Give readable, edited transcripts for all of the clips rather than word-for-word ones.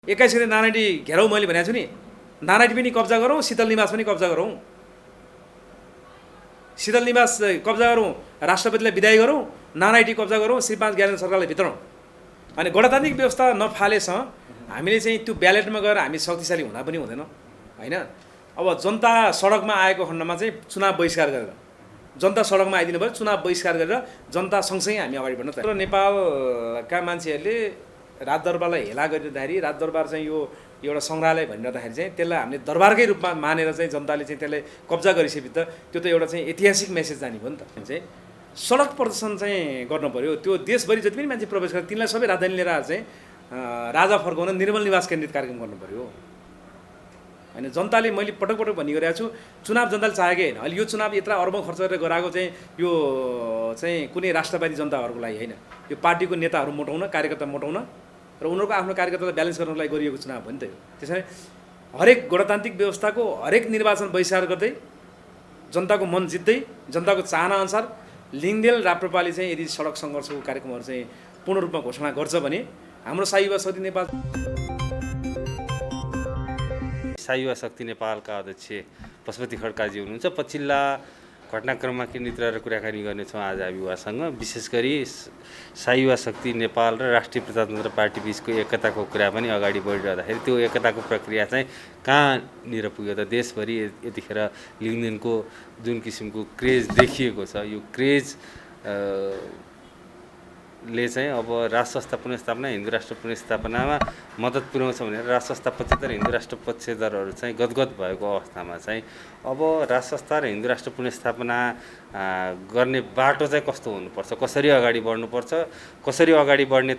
21 गते नारायणी घेराउ मैले भनेको छु नि, नारायणी पनि कब्जा गरौँ, शीतल निवास पनि कब्जा गरौँ। शीतल निवास कब्जा गरौँ, राष्ट्रपतिलाई विदाई गरौँ, नारायणी कब्जा गरौँ, श्री 5 ज्ञानेन्द्र सरकारलाई भित्रौँ। अनि गणतान्त्रिक व्यवस्था नफालेसँग हामीले चाहिँ त्यो ब्यालेटमा गएर हामी शक्तिशाली हुन पनि हुँदैन हैन। अब जनता सडकमा आएको खण्डमा चाहिँ चुनाव बहिष्कार गरेर, जनता सडकमा आइदिनु भयो, चुनाव बहिष्कार गरेर जनता सँगसँगै हामी अगाडि बढ्न तयार। नेपालका मान्छेहरूले राजदरबारलाई हेला गरिरहँदाखेरि, राजदरबार चाहिँ यो एउटा सङ्ग्रहालय भनिरहँदाखेरि चाहिँ त्यसलाई हामीले दरबारकै रूपमा मानेर चाहिँ जनताले चाहिँ त्यसलाई कब्जा गरिसकेपछि त त्यो त एउटा चाहिँ ऐतिहासिक मेसेज जाने भयो नि त। चाहिँ सडक प्रदर्शन चाहिँ गर्नु पर्यो। त्यो देशभरि जति पनि मान्छे प्रवेश गर्छ तिनलाई सबै राजधानी लिएर चाहिँ राजा फर्काउन निर्मल निवास केन्द्रित कार्यक्रम गर्नु पर्यो हैन। जनताले मैले पटक पटक भनिरहेको छु, चुनाव जनताले चाहेकै होइन। अहिले यो चुनाव यत्र अर्बौं खर्च गरेर गराएको चाहिँ यो चाहिँ कुनै राष्ट्रवादी जनताहरूको लागि होइन, यो पार्टीको नेताहरू मोटाउन, कार्यकर्ता मोटाउन र उनीहरूको आफ्नो कार्यकर्तालाई ब्यालेन्स गर्नको लागि गरिएको चुनाव हो नि त यो। त्यसैले हरेक गणतान्त्रिक व्यवस्थाको हरेक निर्वाचन बहिष्कार गर्दै, जनताको मन जित्दै, जनताको चाहनाअनुसार लिङदेल राप्रपाले चाहिँ यदि सडक सङ्घर्षको कार्यक्रमहरू चाहिँ पूर्ण रूपमा घोषणा गर्छ भने हाम्रो साई युवा शक्ति नेपाल साई युवा शक्ति नेपालका अध्यक्ष पशुपति खड्काजी हुनुहुन्छ। पछिल्ला घटनाक्रममा केन्द्रित रहेर कुराकानी गर्नेछौँ आज हामी युवासँग। विशेष गरी साई युवा शक्ति नेपाल र राष्ट्रिय प्रजातन्त्र पार्टी बिचको एकताको कुरा पनि अगाडि बढिरहँदाखेरि त्यो एकताको प्रक्रिया चाहिँ कहाँनिर पुग्यो त? देशभरि यतिखेर लिङदेनको जुन किसिमको क्रेज देखिएको छ, यो क्रेज ले चाहिँ अब राज संस्था पुनर्स्थापना, हिन्दू राष्ट्र पुनर्स्थापनामा मद्दत पुर्याउँछ भनेर राज संस्था पक्षधर, हिन्दू राष्ट्र पक्षधरहरू चाहिँ गदगद भएको अवस्थामा चाहिँ अब राज संस्था र हिन्दू राष्ट्र पुनर्स्थापना गर्ने बाटो चाहिँ कस्तो हुनुपर्छ, कसरी अगाडि बढ्नुपर्छ, कसरी अगाडि बढ्ने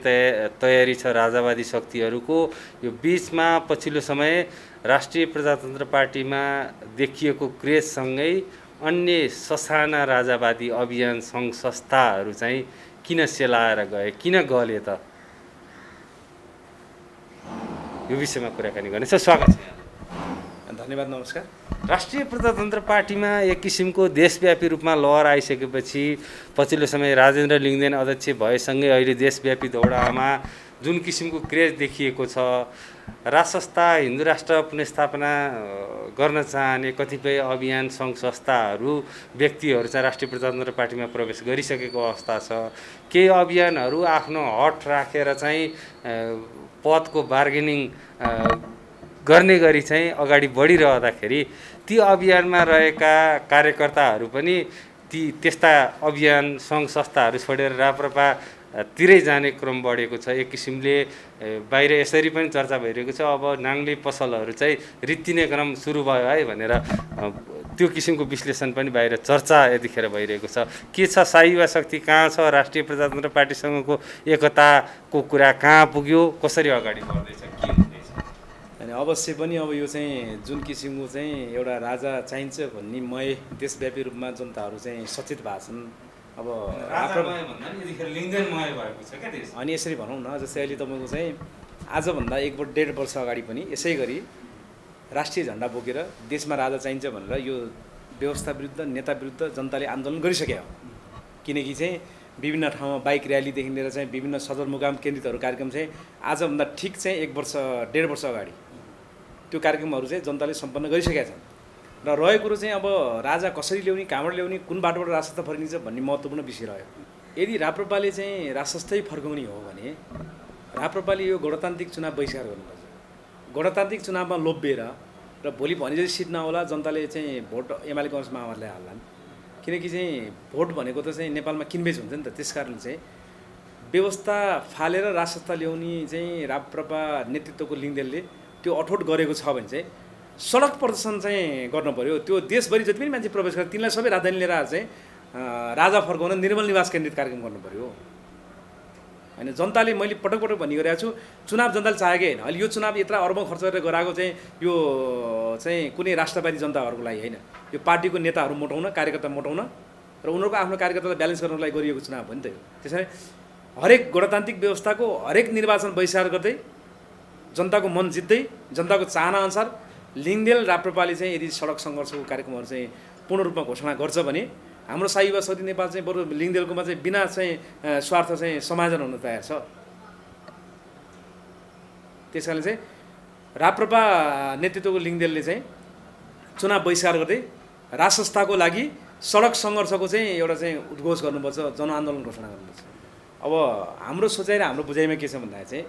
तयारी छ राजावादी शक्तिहरूको? यो बिचमा पछिल्लो समय राष्ट्रिय प्रजातन्त्र पार्टीमा देखिएको क्रेजसँगै अन्य ससाना राजावादी अभियान सङ्घ संस्थाहरू चाहिँ किन सेलाएर गए, किन गले त? यो विषयमा कुराकानी गर्ने छ। स्वागत छ। धन्यवाद, नमस्कार। राष्ट्रिय प्रजातन्त्र पार्टीमा एक किसिमको देशव्यापी रूपमा लहर आइसकेपछि पछिल्लो समय राजेन्द्र लिङदेन अध्यक्ष भएसँगै अहिले देशव्यापी दौडामा जुन किसिमको क्रेज देखिएको छ, राज संस्था, हिन्दू राष्ट्र पुनर्स्थापना गर्न चाहने कतिपय अभियान सङ्घ संस्थाहरू, व्यक्तिहरू चाहिँ राष्ट्रिय प्रजातन्त्र पार्टीमा प्रवेश गरिसकेको अवस्था छ। केही अभियानहरू आफ्नो हट राखेर चाहिँ पदको बार्गेनिङ गर्ने गरी चाहिँ अगाडि बढिरहँदाखेरि ती अभियानमा रहेका कार्यकर्ताहरू पनि त्यस्ता अभियान सङ्घ संस्थाहरू छोडेर राप्रपा तिरै जाने क्रम बढेको छ। एक किसिमले बाहिर यसरी पनि चर्चा भइरहेको छ, अब नाङ्ले पसलहरू चाहिँ रित्तिने क्रम सुरु भयो है भनेर त्यो किसिमको विश्लेषण पनि बाहिर चर्चा यतिखेर भइरहेको छ। के छ साई युवा शक्ति कहाँ छ? राष्ट्रिय प्रजातन्त्र पार्टीसँगको एकताको कुरा कहाँ पुग्यो? कसरी अगाडि बढ्दैछ, के हुँदैछ? अनि अवश्य पनि अब यो चाहिँ जुन किसिमको चाहिँ एउटा राजा चाहिन्छ भन्ने मय देशव्यापी रूपमा जनताहरू चाहिँ सचेत भएको छन्। अब अनि यसरी भनौँ न, जस्तै अहिले तपाईँको चाहिँ आजभन्दा 1.5 वर्ष अगाडि पनि यसै गरी राष्ट्रिय झन्डा बोकेर देशमा राजा चाहिन्छ भनेर यो व्यवस्था विरुद्ध, नेता विरुद्ध जनताले आन्दोलन गरिसके हो। किनकि चाहिँ विभिन्न ठाउँमा बाइक र्यालीदेखि लिएर चाहिँ विभिन्न सदरमुकाम केन्द्रितहरू कार्यक्रम चाहिँ आजभन्दा ठिक चाहिँ 1.5 वर्ष अगाडि त्यो कार्यक्रमहरू चाहिँ जनताले सम्पन्न गरिसकेका छन्। र रहेको कुरो चाहिँ अब राजा कसरी ल्याउने, कहाँबाट ल्याउने, कुन बाटोबाट राज संस्था फर्किन्छ भन्ने महत्त्वपूर्ण विषय रह्यो। यदि राप्रपाले चाहिँ राज संस्थै फर्काउने हो भने राप्रपाले यो गणतान्त्रिक चुनाव बहिष्कार गर्नुपर्छ। गणतान्त्रिक चुनावमा लोभिएर र भोलि भने जति सिट नहोला जनताले चाहिँ भोट एमाले काङ्ग्रेस माओवादीलाई हाल्लान्। किनकि चाहिँ भोट भनेको त चाहिँ नेपालमा किनबेच हुन्छ नि त। त्यसकारण चाहिँ व्यवस्था फालेर राज संस्था ल्याउने चाहिँ राप्रपा नेतृत्वको लिङदेलले त्यो अठोट गरेको छ भने चाहिँ सडक प्रदर्शन चाहिँ गर्नु पर्यो। त्यो देशभरि जति पनि मान्छे प्रवेश गर्छ तिनलाई सबै राजधानी लिएर चाहिँ राजा फर्काउन निर्मल निवास केन्द्रित कार्यक्रम गर्नु पर्यो हैन। जनताले मैले पटक पटक भनिरहेको छु, चुनाव जनताले चाहेकै होइन। अहिले यो चुनाव यत्र अर्बौं खर्च गरेर गराएको चाहिँ यो चाहिँ कुनै राष्ट्रवादी जनताहरूको लागि होइन, यो पार्टीको नेताहरू मोटाउन, कार्यकर्ता मोटाउन र उनीहरूको आफ्नो कार्यकर्तालाई ब्यालेन्स गर्नको लागि गरिएको चुनाव हो नि त यो। त्यसैले हरेक गणतान्त्रिक व्यवस्थाको हरेक निर्वाचन बहिष्कार गर्दै, जनताको मन जित्दै, जनताको चाहनाअनुसार लिङदेल राप्रपाले चाहिँ यदि सडक सङ्घर्षको कार्यक्रमहरू चाहिँ पूर्ण रूपमा घोषणा गर्छ भने हाम्रो साई युवा शक्ति नेपाल चाहिँ बरु लिङदेलकोमा चाहिँ बिना चाहिँ स्वार्थ चाहिँ समायोजन हुन तयार छ। त्यसकारणले चाहिँ राप्रपा नेतृत्वको लिङदेलले चाहिँ चुनाव बहिष्कार गर्दै राजसंस्थाको लागि सडक सङ्घर्षको चाहिँ एउटा चाहिँ उद्घोष गर्नुपर्छ, जनआन्दोलन घोषणा गर्नुपर्छ। अब हाम्रो सोचाइ र हाम्रो बुझाइमा के छ भन्दाखेरि चाहिँ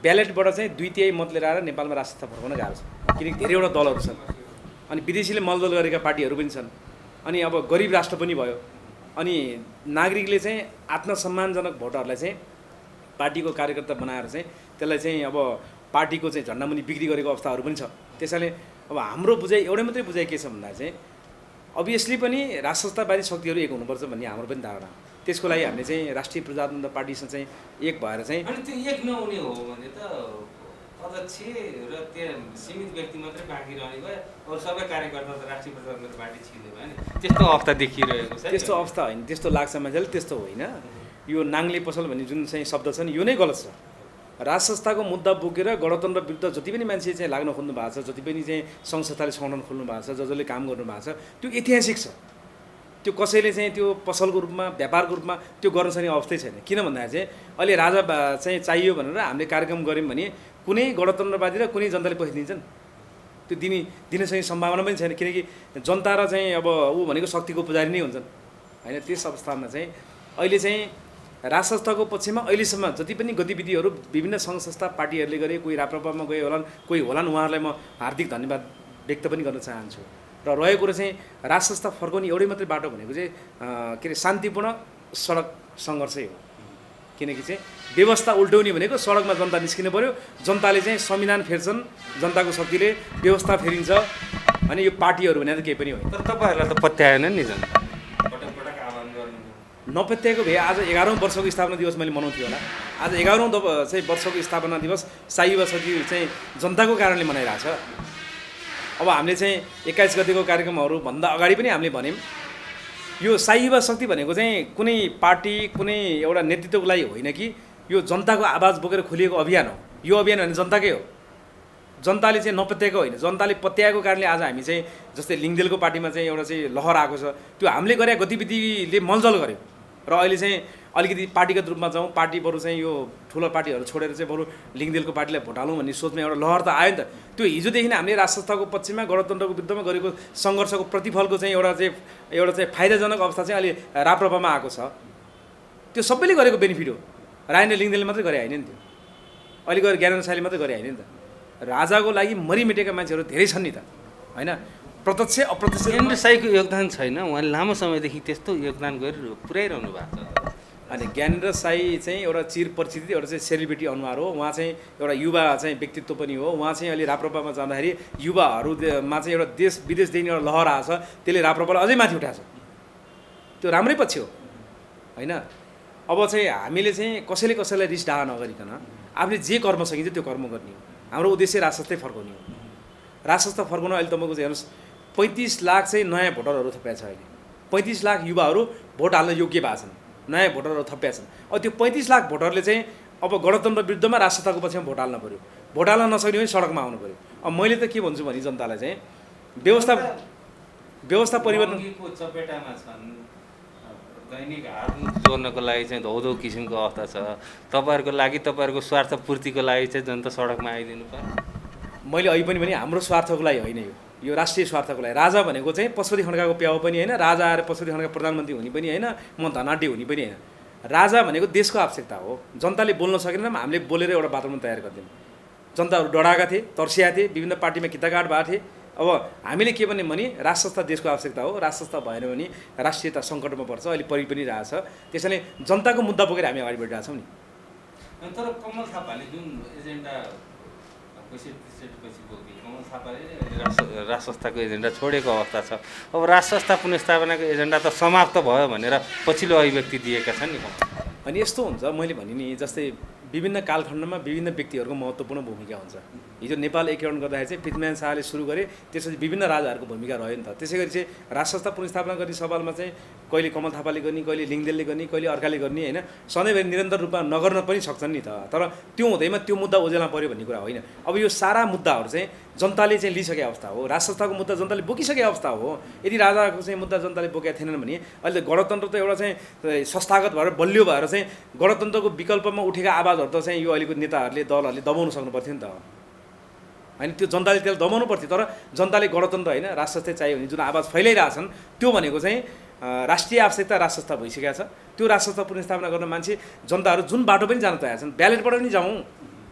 ब्यालेटबाट चाहिँ 2/3 मत लिएर आएर नेपालमा राजसंस्था फर्काउन गाह्रो छ, किनकि धेरैवटा दलहरू छन्, अनि विदेशीले मलदल गरेका पार्टीहरू पनि छन्, अनि अब गरिब राष्ट्र पनि भयो, अनि नागरिकले चाहिँ आत्मसम्मानजनक भोटहरूलाई चाहिँ पार्टीको कार्यकर्ता बनाएर चाहिँ त्यसलाई चाहिँ अब पार्टीको चाहिँ झन्डामुनि बिक्री गरेको अवस्थाहरू पनि छ। त्यसैले अब हाम्रो बुझाइ एउटै मात्रै बुझाइ के छ भन्दा चाहिँ अभियसली पनि राजसंस्थावादी शक्तिहरू एक हुनुपर्छ भन्ने हाम्रो पनि धारणा हो। त्यसको लागि हामीले चाहिँ राष्ट्रिय प्रजातन्त्र पार्टीसँग चाहिँ एक भएर चाहिँ अनि त्यो एक नहुने हो भने त अध्यक्ष र त्यो सीमित व्यक्ति मात्रै बाँकी रहने भयो, अरू सबै कार्यकर्ता त राष्ट्रिय प्रजातन्त्र पार्टी छिर्ने भयो नि। त्यस्तो अवस्था देखिरहेको छ। त्यस्तो अवस्था होइन, त्यस्तो लाग्छ मान्छेले, त्यस्तो होइन। यो नाङ्ले पसल भन्ने जुन चाहिँ शब्द छ नि यो नै गलत छ। राजसंस्थाको मुद्दा बोकेर गणतन्त्र विरुद्ध जति पनि मान्छे चाहिँ लाग्न खोज्नु भएको छ, जति पनि चाहिँ सङ्घ संस्थाले सङ्गठन खोल्नु भएको छ, जसले काम गर्नु भएको छ, त्यो ऐतिहासिक छ। त्यो कसैले चाहिँ त्यो पसलको रूपमा व्यापारको रूपमा त्यो गर्न सक्ने अवस्थै छैन। किन भन्दाखेरि चाहिँ अहिले राजा चाहिँ चाहियो भनेर हामीले कार्यक्रम गऱ्यौँ भने कुनै गणतन्त्रवादी र कुनै जनताले पैसा दिन्छन्? त्यो दिन सक्ने सम्भावना पनि छैन, किनकि जनता र चाहिँ अब ऊ भनेको शक्तिको पुजारी नै हुन्छन् होइन। त्यस अवस्थामा चाहिँ अहिले चाहिँ राजसंस्थाको पक्षमा अहिलेसम्म जति पनि गतिविधिहरू विभिन्न सङ्घ संस्था पार्टीहरूले गरे, कोही राप्रपामा गए होलान्, कोही होलान्, उहाँहरूलाई म हार्दिक धन्यवाद व्यक्त पनि गर्न चाहन्छु। र रहेको कुरो चाहिँ राजसंस्था फर्काउने एउटै मात्रै बाटो भनेको चाहिँ के अरे शान्तिपूर्ण सडक सङ्घर्षै हो। किनकि चाहिँ व्यवस्था उल्टाउने भनेको सडकमा जनता निस्किनु पऱ्यो, जनताले चाहिँ संविधान फेर्छन्, जनताको शक्तिले व्यवस्था फेरिन्छ, अनि यो पार्टीहरू भने त केही पनि होइन। तर तपाईँहरूलाई त पत्याएन नि जनता, पटक पटक आह्वान गर्नु नपत्याएको भए आज 11औँ वर्षको स्थापना दिवस मैले मनाउँथेँ होला। आज 11औँ चाहिँ वर्षको स्थापना दिवस शाही युवा शक्ति चाहिँ जनताको कारणले मनाइरहेछ। अब हामीले चाहिँ 21 गतिको कार्यक्रमहरूभन्दा अगाडि पनि हामीले भन्यौँ यो शाही युवा शक्ति भनेको चाहिँ कुनै पार्टी कुनै एउटा नेतृत्वको लागि होइन कि यो जनताको आवाज बोकेर खोलिएको अभियान हो। यो अभियान भने जनताकै हो, जनताले चाहिँ नपत्याएको होइन। जनताले पत्याएको कारणले आज हामी चाहिँ जस्तै लिङदेलको पार्टीमा चाहिँ एउटा चाहिँ लहर आएको छ, त्यो हामीले गरेका गतिविधिले मलजल गर्यो। र अहिले चाहिँ अलिकति पार्टीगत रूपमा जाउँ, पार्टी बरु चाहिँ यो ठुलो पार्टीहरू छोडेर चाहिँ बरु लिङदेलको पार्टीलाई भोट हालौँ भन्ने सोचमा एउटा लहर त आयो नि त। त्यो हिजोदेखि नै हामीले राजसंस्थाको पक्षमा गणतन्त्रको विरुद्धमा गरेको सङ्घर्षको प्रतिफलको चाहिँ एउटा चाहिँ फाइदाजनक अवस्था चाहिँ अहिले राप्रपामा आएको छ। त्यो सबैले गरेको बेनिफिट हो। राजेन्द्र लिङदेलले मात्रै गरे होइन नि, त्यो अहिले गएर ज्ञानेन्द्र साईले मात्रै गरे होइन नि त। राजाको लागि मरिमेटेका मान्छेहरू धेरै छन् नि त होइन। प्रत्यक्ष अप्रत्यक्ष ज्ञानेन्द्र साईको योगदान छैन, उहाँले लामो समयदेखि त्यस्तो योगदान गरेर पुर्याइरहनु भएको छ। अनि ज्ञानेन्द्र साई चाहिँ एउटा चिरपरिचित एउटा चाहिँ सेलिब्रिटी अनुहार हो। उहाँ चाहिँ एउटा युवा चाहिँ व्यक्तित्व पनि हो। उहाँ चाहिँ अहिले राप्रपामा जाँदाखेरि युवाहरूमा चाहिँ एउटा देश विदेशदेखि एउटा लहर आएको छ, त्यसले राप्रपालाई अझै माथि उठाएको छ। त्यो राम्रै पक्ष हो होइन। अब चाहिँ हामीले चाहिँ कसैलाई रिस डाहा नगरिकन आफूले जे कर्म सकिन्छ त्यो कर्म गर्ने हो। हाम्रो उद्देश्य राजसंस्थै फर्काउने हो। राजसंस्था फर्काउन अहिले तपाईँको चाहिँ हेर्नुहोस् 35 लाख चाहिँ नयाँ भोटरहरू थपिएको छ। अहिले 35 लाख युवाहरू भोट हाल्न योग्य भएको छन्, नयाँ भोटरहरू थपिएको छन्। अब त्यो 35 लाख भोटरले चाहिँ अब गणतन्त्र विरुद्धमा राजसंस्थाको पक्षमा भोट हाल्न पऱ्यो। भोट हाल्न नसक्ने भने सडकमा आउनु पऱ्यो। अब मैले त के भन्छु भने जनतालाई चाहिँ व्यवस्था परिवर्तन चपेटामा छन्, दैनिक हातमुख जोड्नको लागि चाहिँ धौधौ किसिमको अवस्था छ। तपाईँहरूको लागि तपाईँहरूको स्वार्थ पूर्तिको लागि चाहिँ जनता सडकमा आइदिनु पर्यो। मैले अहिले पनि भने हाम्रो स्वार्थको लागि होइन, यो राष्ट्रिय स्वार्थको लागि। राजा भनेको चाहिँ पशुपति खड्काको प्याउ पनि होइन, राजा आएर पशुपति खड्का प्रधानमन्त्री हुने पनि होइन, म धनाढ्य हुने पनि होइन। राजा भनेको देशको आवश्यकता हो। जनताले बोल्न सकेन, हामीले बोलेर एउटा वातावरण तयार गरिदियौँ। जनताहरू डराएका थिए, तर्सिएका थिए, विभिन्न पार्टीमा किताकाट भएको थिए। अब हामीले के भन्यौँ भने राजसंस्था देशको आवश्यकता हो, राजसंस्था भएन भने राष्ट्रियता सङ्कटमा पर्छ। अहिले पनि रहेछ। त्यसैले जनताको मुद्दा बोकेर हामी अगाडि बढिरहेछौँ नि। तर कमल थापाले जुन एजेन्डा कमल थापाले राजसंस्थाको एजेन्डा छोडेको अवस्था छ। अब राजसंस्था पुनर्स्थापनाको एजेन्डा त समाप्त भयो भनेर पछिल्लो अभिव्यक्ति दिएका छन् नि। अनि यस्तो हुन्छ, मैले भने नि जस्तै विभिन्न कालखण्डमा विभिन्न व्यक्तिहरूको महत्त्वपूर्ण भूमिका हुन्छ। हिजो नेपाल एकीकरण गर्दाखेरि चाहिँ पृथ्वीनारायण शाहले सुरु गरे, त्यसपछि विभिन्न राजाहरूको भूमिका रह्यो नि त। त्यसै गरी चाहिँ राजसंस्था पुनर्स्थापना गर्ने सवालमा चाहिँ कहिले कमल थापाले गर्ने, कहिले लिङदेलले गर्ने, कहिले अर्काले गर्ने होइन। सधैँभरि निरन्तर रूपमा नगर्न पनि सक्छन् नि त। तर त्यो हुँदैमा त्यो मुद्दा ओझेलमा पऱ्यो भन्ने कुरा होइन। अब यो सारा मुद्दाहरू चाहिँ जनताले चाहिँ लिइसकेको अवस्था हो। राजसंस्थाको मुद्दा जनताले बोकिसकेको अवस्था हो। यदि राजाको चाहिँ मुद्दा जनताले बोकेका थिएनन् भने अहिले गणतन्त्र त एउटा चाहिँ संस्थागत भएर बलियो भएर चाहिँ गणतन्त्रको विकल्पमा उठेका आवाजहरू त चाहिँ यो अहिलेको नेताहरूले दलहरूले दबाउन सक्नु पर्थ्यो नि त होइन त्यो जनताले त्यसलाई दबाउनु पर्थ्यो तर जनताले गणतन्त्र होइन राष्ट्रसत्ता चाहियो भने जुन आवाज फैलाइरहेछन् त्यो भनेको चाहिँ राष्ट्रिय आवश्यकता राष्ट्रसत्ता भइसकेको छ त्यो राष्ट्रसत्ता पुनर्स्थापना गर्न मान्छे जनताहरू जुन बाटो पनि जान तयार छन् ब्यालेटबाट पनि जाउँ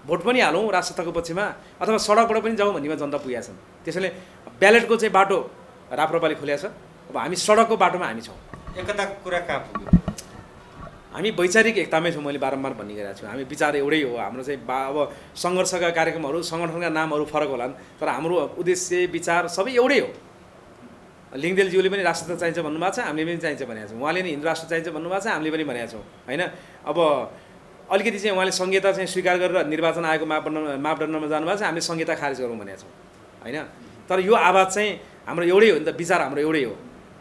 भोट पनि हालौँ राष्ट्रसत्ताको पक्षमा अथवा सडकबाट पनि जाउँ भन्नेमा जनता पुगेका छन् त्यसैले ब्यालेटको चाहिँ बाटो राप्रपाले खोलेको छ अब हामी सडकको बाटोमा हामी छौँ एकताको कुरा कहाँ पुग्यो हामी वैचारिक एकतामै छौँ मैले बारम्बार भनिरहेको छु हामी विचार एउटै हो हाम्रो चाहिँ अब सङ्घर्षका कार्यक्रमहरू सङ्गठनका नामहरू फरक होलान् तर हाम्रो उद्देश्य विचार सबै एउटै हो लिङदेलज्यूले पनि राष्ट्रसत्ता चाहिन्छ भन्नुभएको छ हामीले पनि चाहिन्छ भनेको छौँ उहाँले नि हिन्दू राष्ट्र चाहिन्छ भन्नुभएको छ हामीले पनि भनेका छौँ होइन अब अलिकति चाहिँ उहाँले संहिता चाहिँ स्वीकार गरेर निर्वाचन आयोगको मापदण्डमा जानुभएको छ हामीले संहिता खारेज गरौँ भनेका छौँ होइन तर यो आवाज चाहिँ हाम्रो एउटै हो नि त विचार हाम्रो एउटै हो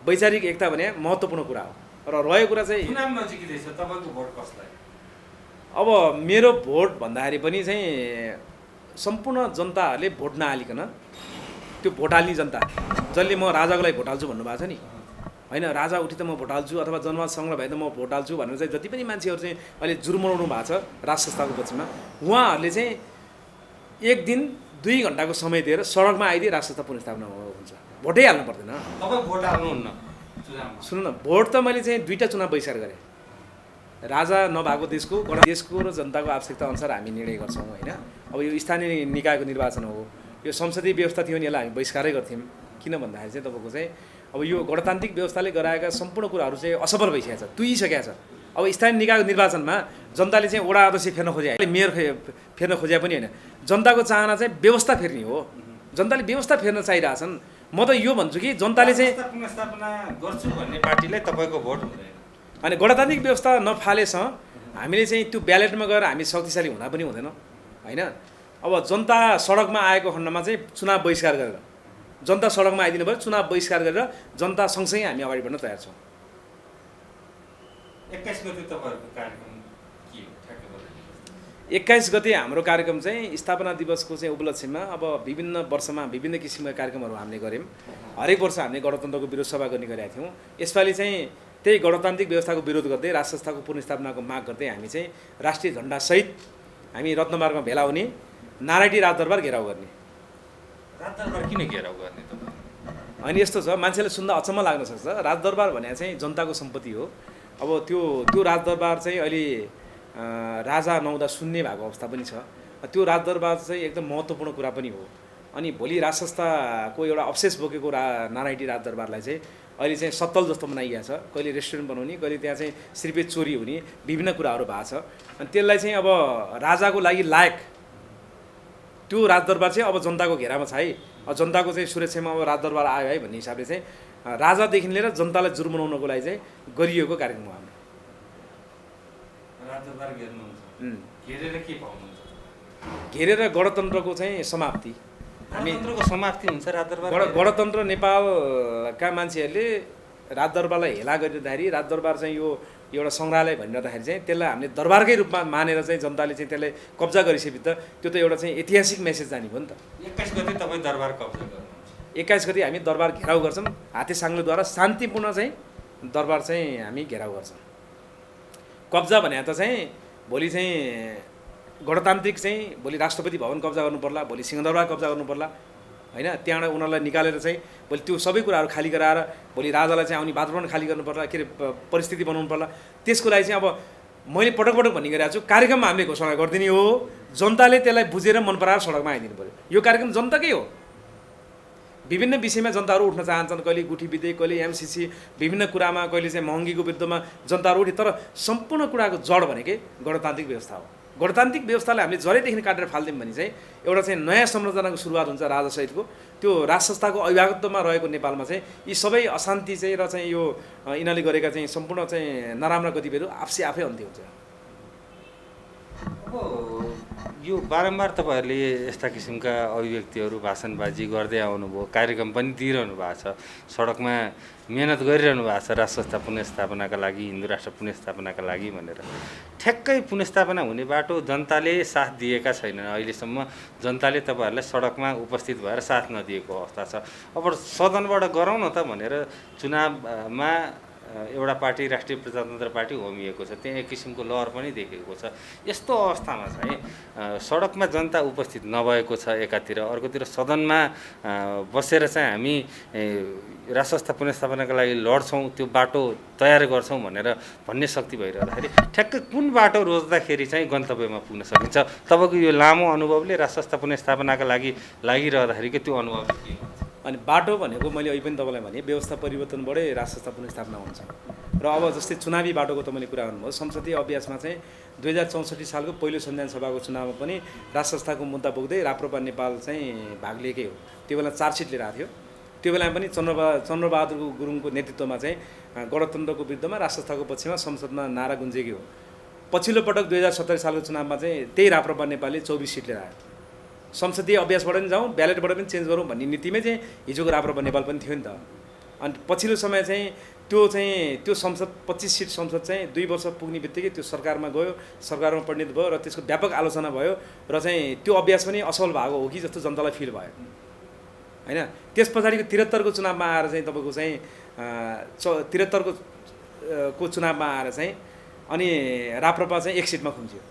वैचारिक एकता भने महत्त्वपूर्ण कुरा हो र रहेको कुरा चाहिँ चुनाव नजिकै छ तपाईँको भोट कसलाई अब मेरो भोट भन्दाखेरि पनि चाहिँ सम्पूर्ण जनताहरूले भोट नहालिकन त्यो भोट हाल्ने जनता जसले म राजाको लागि भोट हाल्छु भन्नुभएको छ नि होइन राजा उठि त म भोट हाल्छु अथवा जनमत सङ्ग्रह भए त म भोट हाल्छु भनेर चाहिँ जति पनि मान्छेहरू चाहिँ अहिले जुर्मराउनु भएको छ राज संस्थाको पक्षमा उहाँहरूले चाहिँ एक दिन 2 घन्टाको समय दिएर सडकमा आइदिए राज संस्था पुनर्स्थापना हुन्छ भोटै हाल्नु पर्दैन तपाईँ भोट हाल्नुहुन्न चुनावमा सुन्नु न भोट त मैले चाहिँ 2टा चुनाव बहिष्कार गरेँ राजा नभएको देशको र जनताको आवश्यकता अनुसार हामी निर्णय गर्छौँ होइन अब यो स्थानीय निकायको निर्वाचन हो यो संसदीय व्यवस्था थियो भने यसलाई हामी बहिष्कारै गर्थ्यौँ किन भन्दाखेरि चाहिँ तपाईँको चाहिँ अब यो गणतान्त्रिक व्यवस्थाले गराएका सम्पूर्ण कुराहरू चाहिँ असफल भइसकेको छ तुइसकेको छ अब स्थानीय निकायको निर्वाचनमा जनताले चाहिँ वडा अध्यक्ष फेर्न खोजे मेयर फेर्न खोजे पनि होइन जनताको चाहना चाहिँ व्यवस्था फेर्ने हो जनताले व्यवस्था फेर्न चाहिरहेछन् म त यो भन्छु कि जनताले चाहिँ पुनर्स्थापना गर्छु भन्ने पार्टीलाई तपाईँको भोट हुँदैन अनि गणतान्त्रिक व्यवस्था नफालेसँग हामीले चाहिँ त्यो ब्यालेटमा गएर हामी शक्तिशाली हुँदा पनि हुँदैन होइन अब जनता सडकमा आएको खण्डमा चाहिँ चुनाव बहिष्कार गरेर जनता सडकमा आइदिनु भयो चुनाव बहिष्कार गरेर जनता सँगसँगै हामी अगाडि बढ्न तयार छौँ 21 गते तपाईँहरूको कार्यक्रम के हो ठ्याक्कै बताइदिनुहोस् 21 गते हाम्रो कार्यक्रम चाहिँ स्थापना दिवसको चाहिँ उपलक्ष्यमा अब विभिन्न वर्षमा विभिन्न किसिमका कार्यक्रमहरू हामीले गऱ्यौँ हरेक वर्ष हामीले गणतन्त्रको विरोध सभा गर्ने गरेका थियौँ यसपालि चाहिँ त्यही गणतान्त्रिक व्यवस्थाको विरोध गर्दै राज संस्थाको पुनर्स्थापनाको माग गर्दै हामी चाहिँ राष्ट्रिय झन्डासहित हामी रत्नमार्गमा भेला हुने नारायणी राजदरबार घेराउ गर्ने राजदरबार किन घेराउ गर्ने तपाईँ अनि यस्तो छ मान्छेले सुन्दा अचम्म लाग्न सक्छ राजदरबार भने चाहिँ जनताको सम्पत्ति हो अब त्यो राजदरबार चाहिँ अहिले राजा नहुँदा शून्य भएको अवस्था पनि छ त्यो राजदरबार चाहिँ एकदम महत्त्वपूर्ण कुरा पनि हो अनि भोलि राज संस्थाको एउटा अवशेष बोकेको नारायणी राजदरबारलाई चाहिँ अहिले चाहिँ सत्तल जस्तो बनाइएको छ कहिले रेस्टुरेन्ट बनाउने कहिले त्यहाँ चाहिँ श्रीपेट चोरी हुने विभिन्न कुराहरू भएको छ अनि त्यसलाई चाहिँ अब राजाको लागि लायक त्यो राजदरबार चाहिँ अब जनताको घेरामा छ है जनताको चाहिँ सुरक्षामा अब राजदरबार आयो है भन्ने हिसाबले चाहिँ राजादेखि लिएर जनतालाई जुर्मनाउनको लागि चाहिँ गरिएको कार्यक्रम हो हाम्रो राजदरबार घेर्नुहुन्छ घेरेर के पाउनुहुन्छ घेरेर गणतन्त्रको चाहिँ समाप्ति गणतन्त्रको समाप्ति हुन्छ राजदरबार गणतन्त्र नेपालका मान्छेहरूले राजदरबारलाई हेला गरिरहँदाखेरि राजदरबार चाहिँ यो एउटा सङ्ग्रहालय भनिरहँदाखेरि चाहिँ त्यसलाई हामीले दरबारकै रूपमा मानेर चाहिँ जनताले चाहिँ त्यसलाई कब्जा गरिसकेपछि त त्यो त एउटा चाहिँ ऐतिहासिक मेसेज जाने भयो नि त 21 गते तपाईँ दरबार कब्जा गर्नुहुन्छ 21 गते हामी दरबार घेराउ गर्छौँ हाते साङ्लोद्वारा शान्तिपूर्ण चाहिँ दरबार चाहिँ हामी घेराउ गर्छौँ कब्जा भने त चाहिँ भोलि चाहिँ गणतान्त्रिक चाहिँ भोलि राष्ट्रपति भवन कब्जा गर्नु पर्ला भोलि सिंहदरबार कब्जा गर्नु पर्ला होइन त्यहाँबाट उनीहरूलाई निकालेर चाहिँ भोलि त्यो सबै कुराहरू खाली गराएर भोलि राजालाई चाहिँ आउने वातावरण खाली गर्नु पर्ला के अरे परिस्थिति बनाउनु पर्ला त्यसको लागि चाहिँ अब मैले पटक पटक भन्ने गरिरहेको छु कार्यक्रममा हामीले घोषणा गरिदिने हो जनताले त्यसलाई बुझेर मन पराएर सडकमा आइदिनु पऱ्यो यो कार्यक्रम जनताकै हो विभिन्न विषयमा जनताहरू उठ्न चाहन्छन् कहिले गुठी विधेयक कहिले एमसिसी विभिन्न कुरामा कहिले चाहिँ महँगीको विरुद्धमा जनताहरू उठे तर सम्पूर्ण कुराको जड भनेकै गणतान्त्रिक व्यवस्था हो गणतान्त्रिक व्यवस्थालाई हामीले जरेदेखि काटेर फाल्दियौँ भने चाहिँ एउटा चाहिँ नयाँ संरचनाको सुरुवात हुन्छ राजासहितको त्यो राज संस्थाको अभिभावकत्वमा रहेको नेपालमा चाहिँ यी सबै अशान्ति चाहिँ र चाहिँ यो यिनीहरूले गरेका चाहिँ सम्पूर्ण चाहिँ नराम्रा गतिविधिहरू आफै अन्त्य हुन्छ अब यो बारम्बार तपाईँहरूले यस्ता किसिमका अभिव्यक्तिहरू भाषणबाजी गर्दै आउनुभयो कार्यक्रम पनि दिइरहनु भएको छ सडकमा मेहनत गरिरहनु भएको छ राज संस्था पुनर्स्थापनाका लागि हिन्दू राष्ट्र पुनर्स्थापनाका लागि भनेर ठ्याक्कै पुनर्स्थापना हुने बाटो जनताले साथ दिएका छैनन् अहिलेसम्म जनताले तपाईँहरूलाई सडकमा उपस्थित भएर साथ नदिएको अवस्था छ अब सदनबाट गरौँ न त भनेर चुनावमा एउटा पार्टी राष्ट्रिय प्रजातन्त्र पार्टी होमिएको छ, त्यहाँ एक किसिमको लहर पनि देखेको छ। यस्तो अवस्थामा चाहिँ सडकमा जनता उपस्थित नभएको छ एकातिर, अर्कोतिर सदनमा बसेर चाहिँ हामी राष्ट्र संस्था पुनर्स्थापनाका लागि लड्छौँ, त्यो बाटो तयार गर्छौँ भनेर भन्ने शक्ति भइरहँदाखेरि ठ्याक्कै कुन बाटो रोज्दाखेरि चाहिँ गन्तव्यमा पुग्न सकिन्छ? तपाईँको यो लामो अनुभवले राष्ट्र संस्था पुनर्स्थापनाका लागि लागिरहँदाखेरिको त्यो अनुभव के हो? अनि बाटो भनेको मैले अहिले पनि तपाईँलाई भने व्यवस्था परिवर्तनबाटै राष्ट्र संस्था पुनर्स्थापना हुन्छ। र अब जस्तै चुनावी बाटोको तपाईँले कुरा गर्नुभयो, संसदीय अभ्यासमा चाहिँ 2064 सालको पहिलो संविधान सभाको चुनावमा पनि राष्ट्र संस्थाको मुद्दा बोक्दै राप्रपा नेपाल चाहिँ भाग लिएकै हो। त्यो बेला 4 सिट लिएर आएको थियो। त्यो बेला पनि चन्द्रबहादुर गुरुङको नेतृत्वमा चाहिँ गणतन्त्रको विरुद्धमा राष्ट्र संस्थाको पक्षमा संसदमा नारा गुन्जेकै हो। पछिल्लो पटक 2070 सालको चुनावमा चाहिँ त्यही राप्रपा नेपालले 24 सिट लिएर आयो। संसदीय अभ्यासबाट पनि जाउँ, ब्यालेटबाट पनि चेन्ज गरौँ भन्ने नीतिमै चाहिँ हिजोको राप्रपा नेपाल पनि थियो नि त। अनि पछिल्लो समय चाहिँ त्यो संसद 25 सिट संसद चाहिँ 2 वर्ष पुग्ने बित्तिकै त्यो सरकारमा गयो, सरकारमा परिणत भयो र त्यसको व्यापक आलोचना भयो र चाहिँ त्यो अभ्यास पनि असफल भएको हो कि जस्तो जनतालाई फिल भयो हैन। त्यस पछाडिको 73 को चुनावमा आएर चाहिँ तपाईँको चाहिँ 73 को चुनावमा आएर चाहिँ अनि राप्रपा चाहिँ 1 सिटमा खुम्च्यो,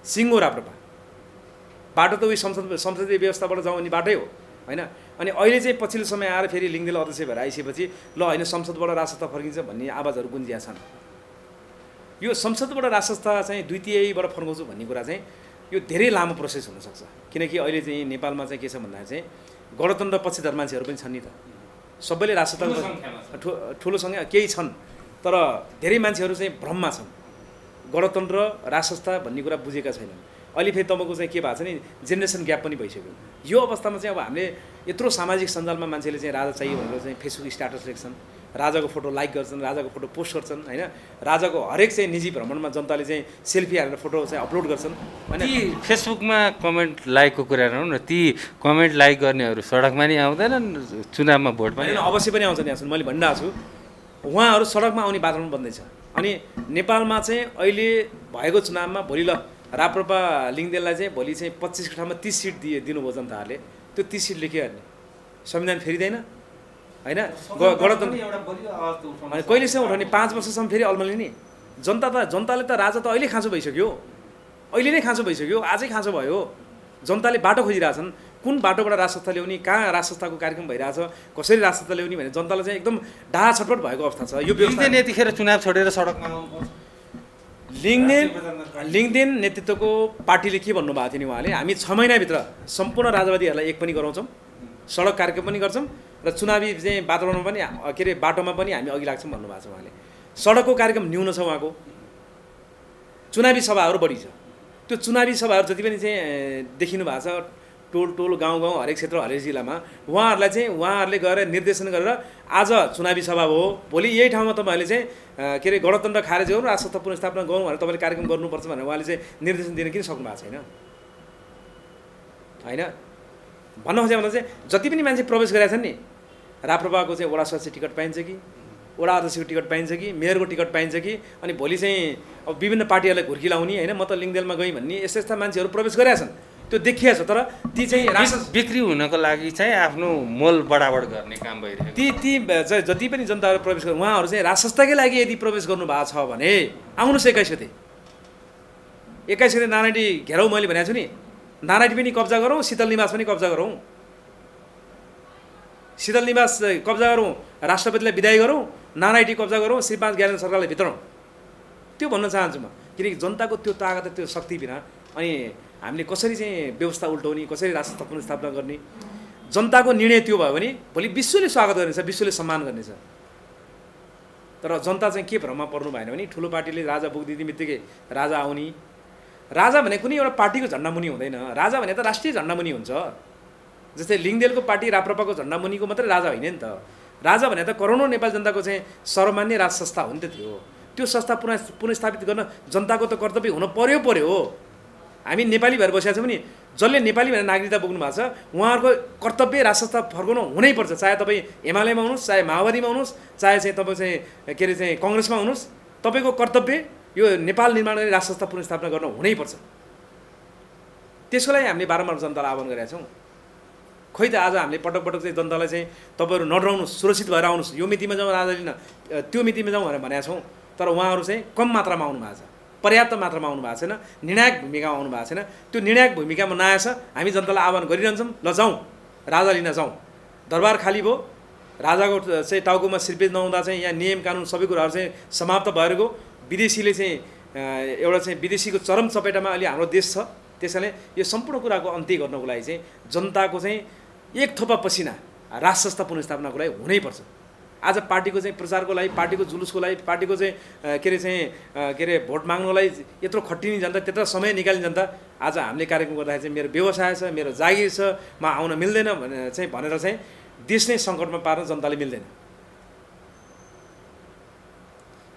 सिङ्गो राप्रपा। बाटो त उही संसदीय व्यवस्थाबाट जाउँ अनि बाटै हो हैन। अनि अहिले चाहिँ पछिल्लो समय आएर फेरि लिङ्गदेल अध्यक्ष भएर आइसकेपछि ल होइन संसदबाट राष्ट्रसत्ता फर्किन्छ भन्ने आवाजहरू गुन्जिया छन्। यो संसदबाट राष्ट्रसत्ता चाहिँ द्वितीयबाट फर्काउँछु भन्ने कुरा चाहिँ यो धेरै लामो प्रोसेस हुनसक्छ। किनकि अहिले चाहिँ नेपालमा चाहिँ के छ भन्दा चाहिँ गणतन्त्र पक्षधर मान्छेहरू पनि छन् नि त। सबैले राष्ट्रसत्ता ठुलो सङ्ख्या केही छन्, तर धेरै मान्छेहरू चाहिँ भ्रममा छन्, गणतन्त्र राष्ट्रसत्ता भन्ने कुरा बुझेका छैनन्। अहिले फेरि तपाईँको चाहिँ के भएको छ नि, जेनेरेसन ग्याप पनि भइसक्यो। यो अवस्थामा चाहिँ अब हामीले यत्रो सामाजिक सञ्जालमा मान्छेले चाहिँ राजा चाहियो भनेर चाहिँ फेसबुक स्ट्याटस लेख्छन्, राजाको फोटो लाइक गर्छन्, राजाको फोटो पोस्ट गर्छन् हैन। राजाको हरेक चाहिँ निजी भ्रमणमा जनताले चाहिँ सेल्फी हालेर फोटो चाहिँ अपलोड गर्छन्। अनि फेसबुकमा कमेन्ट लाइकको कुरा नहुँ न, ती कमेन्ट लाइक गर्नेहरू सडकमा नि आउँदैनन्, चुनावमा भोट पनि अवश्य पनि आउँछन्। यहाँ मैले भनिरहेको छु, उहाँहरू सडकमा आउने वातावरण बन्दैछ। अनि नेपालमा चाहिँ अहिले भएको चुनावमा भोलि ल राप्रपा लिङ्गदेललाई चाहिँ भोलि चाहिँ 25 को ठाउँमा 30 सिट दिनुभयो जनताहरूले, त्यो 30 सिटले के गर्ने? संविधान फेरिँदैन हैन। गणतन्त्र अनि कहिलेसम्म उठाउने? 5 वर्षसम्म फेरि अल्मलिने। जनताले त राजा त अहिले खाँचो भइसक्यो, अहिले नै खाँचो भइसक्यो, आजै खाँचो भयो। जनताले बाटो खोजिरहेछन्, कुन बाटोबाट राष्ट्रसत्ता ल्याउने, कहाँ राष्ट्रसत्ताको कार्यक्रम भइरहेछ, कसरी राष्ट्रसत्ता ल्याउने भने जनतालाई चाहिँ एकदम डाहा छटपट भएको अवस्था छ। यो व्यवस्था यतिखेर चुनाव छोडेर सडकमा आउनुपर्छ। लिङ्गदेन नेतृत्वको पार्टीले के भन्नुभएको थियो नि, उहाँले हामी 6 महिनाभित्र सम्पूर्ण राजवादीहरूलाई एक पनि गराउँछौँ, सडक कार्यक्रम पनि गर्छौँ र चुनावी चाहिँ वातावरणमा पनि के अरे बाटोमा पनि हामी अघि लाग्छौँ भन्नुभएको छ उहाँले। सडकको कार्यक्रम न्यून छ उहाँको, चुनावी सभाहरू बढी छ। त्यो चुनावी सभाहरू जति पनि चाहिँ देखिनु भएको छ टोल गाउँ हरेक क्षेत्र हरेक जिल्लामा, उहाँहरूले गएर निर्देशन गरेर आज चुनावी सभा हो, भोलि यही ठाउँमा तपाईँहरूले चाहिँ के अरे गणतन्त्र खारेज गरौँ, राष्ट्रसत्ता पुनर्स्थापना गरौँ भनेर तपाईँले कार्यक्रम गर्नुपर्छ भनेर उहाँले चाहिँ निर्देशन दिन किन सक्नु भएको छैन हैन। भन्न खोजेको भन्दा चाहिँ जति पनि मान्छे प्रवेश गरेका छन् नि, राप्रपाको चाहिँ वडा सदस्य टिकट पाइन्छ कि, वडा अध्यक्षको टिकट पाइन्छ कि, मेयरको टिकट पाइन्छ कि, अनि भोलि चाहिँ अब विभिन्न पार्टीहरूलाई घुर्की लाउने हैन, म त लिङ्गदेलमा गएँ भन्ने यस्ता मान्छेहरू प्रवेश गरेका छन्, त्यो देखिया छ। तर ती चाहिँ बिक्री हुनको लागि चाहिँ आफ्नो मोल बढाबड गर्ने काम भइरहेको। ती जति पनि जनताहरू प्रवेश गर्नु, उहाँहरू चाहिँ राष्ट्रसत्ताकै लागि यदि प्रवेश गर्नु भएको छ भने आउनुहोस् 21 गते। 21 गते नारायणी घेराउ मैले भनेको छु नि, नारायणी पनि कब्जा गरौँ, शीतल निवास पनि कब्जा गरौँ, शीतल निवास कब्जा गरौँ, राष्ट्रपतिलाई विदाई गरौँ, नारायणी कब्जा गरौँ, श्री 5 ज्ञानेन्द्र सरकारलाई भित्रौँ। त्यो भन्न चाहन्छु म, किनकि जनताको त्यो ताकत त्यो शक्ति बिना अनि हामीले कसरी चाहिँ व्यवस्था उल्टाउने, कसरी राष्ट्रसत्ता पुनर्स्थापना गर्ने, जनताको निर्णय त्यो भयो भने भोलि विश्वले स्वागत गर्नेछ, विश्वले सम्मान गर्नेछ। तर जनता चाहिँ के भ्रममा पर्नु भएन भने ठुलो पार्टीले राजा बोकिदिने बित्तिकै राजा आउने। राजा भने कुनै एउटा पार्टीको झन्डामुनि हुँदैन, राजा भने त राष्ट्रिय झन्डामुनि हुन्छ। जस्तै लिङ्गदेलको पार्टी राप्रपाको झन्डामुनिको मात्रै राजा होइन नि त। राजा भने त करोडौँ नेपाली जनताको चाहिँ सर्वमान्य राज संस्था हो नि त। त्यो संस्था पुनर्स्थापित गर्न जनताको त कर्तव्य हुन पर्यो हो। हामी नेपाली भएर बसेका छौँ नि, जसले नेपाली भनेर नागरिकता बोक्नु भएको छ उहाँहरूको कर्तव्य राज संस्था फर्काउनु हुनैपर्छ। चाहे तपाईँ एमालेमा हुनुहोस्, चाहे माओवादीमा हुनुहोस्, चाहे चाहिँ तपाईँ चाहिँ के अरे चाहिँ कङ्ग्रेसमा हुनुहोस्, तपाईँको कर्तव्य यो नेपाल निर्माण गर्ने राज संस्था पुनर्स्थापना गर्न हुनैपर्छ। त्यसको लागि हामीले बारम्बार जनतालाई आह्वान गरेका छौँ। खोइ त आज हामीले पटक पटक चाहिँ जनतालाई चाहिँ तपाईँहरू नडराउनुहोस्, सुरक्षित भएर आउनुहोस्, यो मितिमा जाउँ राजा लिन, त्यो मितिमा जाउँ भनेर भनेका छौँ। तर उहाँहरू चाहिँ कम मात्रामा आउनु भएको छ, पर्याप्त मात्रामा आउनु भएको छैन, निर्णायक भूमिकामा आउनु भएको छैन। त्यो निर्णायक भूमिकामा नआएछ हामी जनतालाई आह्वान गरिरहन्छौँ, ल जाउँ राजा लिन जाउँ। दरबार खाली भयो, राजाको चाहिँ टाउकोमा सिरपेज नहुँदा चाहिँ यहाँ नियम कानुन सबै कुराहरू चाहिँ समाप्त भएर गयो। विदेशीले चाहिँ एउटा चाहिँ विदेशीको चरम चपेटामा अहिले हाम्रो देश छ। त्यसैले यो सम्पूर्ण कुराको अन्त्य गर्नको लागि चाहिँ जनताको चाहिँ एक थोपा पसिना राष्ट्र संस्था पुनर्स्थापनाको लागि हुनैपर्छ। आज पार्टीको चाहिँ प्रचारको लागि, पार्टीको जुलुसको लागि, पार्टीको चाहिँ के अरे भोट माग्नको लागि यत्रो खटिने जनता, त्यत्रो समय निकाल्ने जनता, आज हामीले कार्यक्रम गर्दाखेरि चाहिँ मेरो व्यवसाय छ, मेरो जागिर छ, म आउन मिल्दैन भनेर चाहिँ देश नै सङ्कटमा पार्न जनताले मिल्दैन।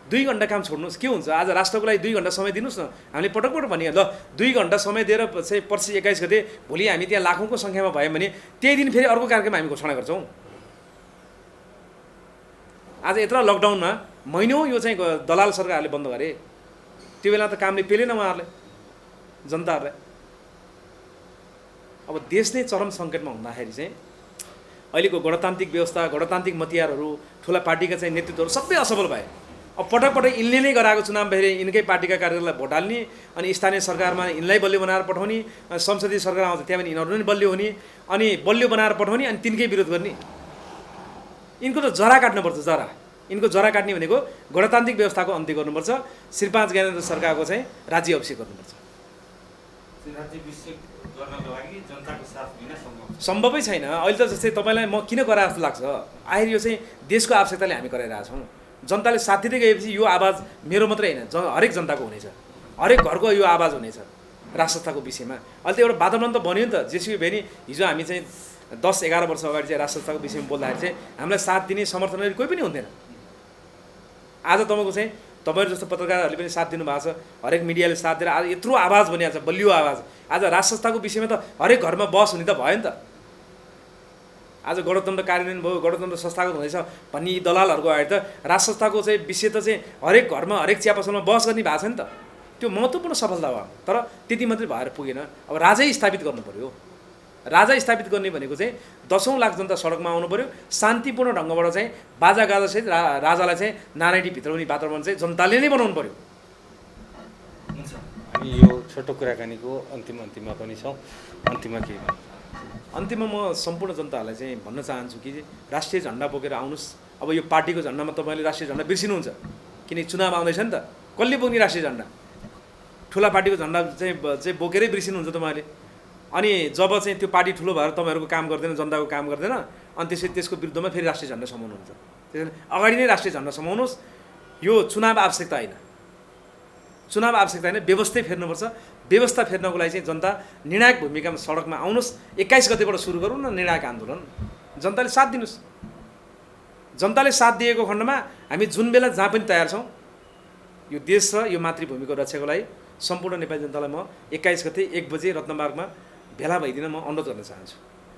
2 घन्टा काम छोड्नुहोस्, के हुन्छ? आज राष्ट्रको लागि 2 घन्टा समय दिनुहोस् न। हामीले पटक पटक भनियो, ल 2 घन्टा समय दिएर चाहिँ पर्सि 21 गते भोलि हामी त्यहाँ लाखौँको सङ्ख्यामा भयौँ भने त्यही दिन फेरि अर्को कार्यक्रम हामी घोषणा गर्छौँ। आज यत्रो लकडाउनमा महिनौँ यो चाहिँ दलाल सरकारहरूले बन्द गरे, त्यो बेला त कामले पेलेन उहाँहरूले जनताहरूलाई। अब देश नै चरम सङ्कटमा हुँदाखेरि चाहिँ अहिलेको गणतान्त्रिक व्यवस्था, गणतान्त्रिक मतियारहरू, ठुला पार्टीका चाहिँ नेतृत्वहरू सबै असफल भए। अब पटक पटक यिनले नै गराएको चुनाव फेरि यिनकै पार्टीका कार्यकर्तालाई भोट हाल्ने, अनि स्थानीय सरकारमा यिनलाई बलियो बनाएर पठाउने, संसदीय सरकार आउँछ त्यहाँ पनि यिनीहरू नै बलियो हुने, अनि बलियो बनाएर पठाउने, अनि तिनकै विरोध गर्ने। यिनको त जरा काट्नुपर्छ, जरा। यिनको जरा काट्ने भनेको गणतान्त्रिक व्यवस्थाको अन्त्य गर्नुपर्छ, श्री 5 ज्ञानेन्द्र सरकारको चाहिँ राज्य अभिषेक गर्नुपर्छ। सम्भवै छैन। अहिले त जस्तै तपाईँलाई म किन गराए जस्तो लाग्छ, आखिर यो चाहिँ देशको आवश्यकताले हामी गराइरहेका छौँ। जनताले साथ दिँदै गएपछि यो आवाज मेरो मात्रै होइन, हरेक जनताको हुनेछ, हरेक घरको यो आवाज हुनेछ राष्ट्र संस्थाको विषयमा। अहिले त एउटा वातावरण त बन्यो नि त। जेसुकै भेनी हिजो हामी चाहिँ 10-11 वर्ष अगाडि चाहिँ राष्ट्र संस्थाको विषयमा बोल्दाखेरि चाहिँ हामीलाई साथ दिने समर्थन गर्ने कोही पनि हुन्थेन। आज तपाईँको चाहिँ तपाईँहरू जस्तो पत्रकारहरूले पनि साथ दिनुभएको छ, हरेक मिडियाले साथ दिएर आज यत्रो आवाज बनिएको छ, बलियो आवाज। आज राष्ट्र संस्थाको विषयमा त हरेक घरमा बहस हुने त भयो नि त। आज गणतन्त्र कार्यान्वयन भयो, गणतन्त्र संस्थागत हुँदैछ भन्ने यी दलालहरूको अगाडि त राष्ट्र संस्थाको चाहिँ विषय त चाहिँ हरेक घरमा, हरेक चिया पसलमा बहस गर्ने भएको छ नि त। त्यो महत्त्वपूर्ण सफलता भयो। तर त्यति मात्रै भएर पुगेन। अब राजै स्थापित गर्नु पऱ्यो। राजा स्थापित गर्ने भनेको चाहिँ 10औं लाख जनता सडकमा आउनु पऱ्यो, शान्तिपूर्ण ढङ्गबाट चाहिँ बाजागाजासहित राजालाई चाहिँ नारायणी भित्राउने वातावरण चाहिँ जनताले नै बनाउनु पऱ्यो। हामी यो छोटो कुराकानीको अन्तिममा पनि छौँ। अन्तिममा के भन्नु? अन्तिममा म सम्पूर्ण जनताहरूलाई चाहिँ भन्न चाहन्छु कि राष्ट्रिय झन्डा बोकेर आउनुहोस्। अब यो पार्टीको झन्डामा तपाईँले राष्ट्रिय झन्डा बिर्सिनुहुन्छ, किनकि चुनाव आउँदैछ नि त। कसले बोक्ने राष्ट्रिय झन्डा? ठुला पार्टीको झन्डा चाहिँ बोकेरै बिर्सिनुहुन्छ तपाईँले। अनि जब चाहिँ त्यो पार्टी ठुलो भएर तपाईँहरूको काम गर्दैन, जनताको काम गर्दैन, अनि त्यसको विरुद्धमा फेरि राष्ट्रिय झन्डा समाउनुहुन्छ। त्यसैले अगाडि नै राष्ट्रिय झन्डा समाउनुहोस्। यो चुनाव आवश्यकता होइन, चुनाव आवश्यकता होइन, व्यवस्थै फेर्नुपर्छ। व्यवस्था फेर्नको लागि चाहिँ जनता निर्णायक भूमिकामा सडकमा आउनुहोस्। 21 गतेबाट सुरु गरौँ न निर्णायक आन्दोलन। जनताले साथ दिनुहोस्। जनताले साथ दिएको खण्डमा हामी जुन बेला जहाँ पनि तयार छौँ यो देश र यो मातृभूमिको रक्षाको लागि सम्पूर्ण नेपाली जनतालाई म 21 गते 1 बजे रत्नमार्गमा भेला भइदिन म अनुरोध गर्न चाहन्छु।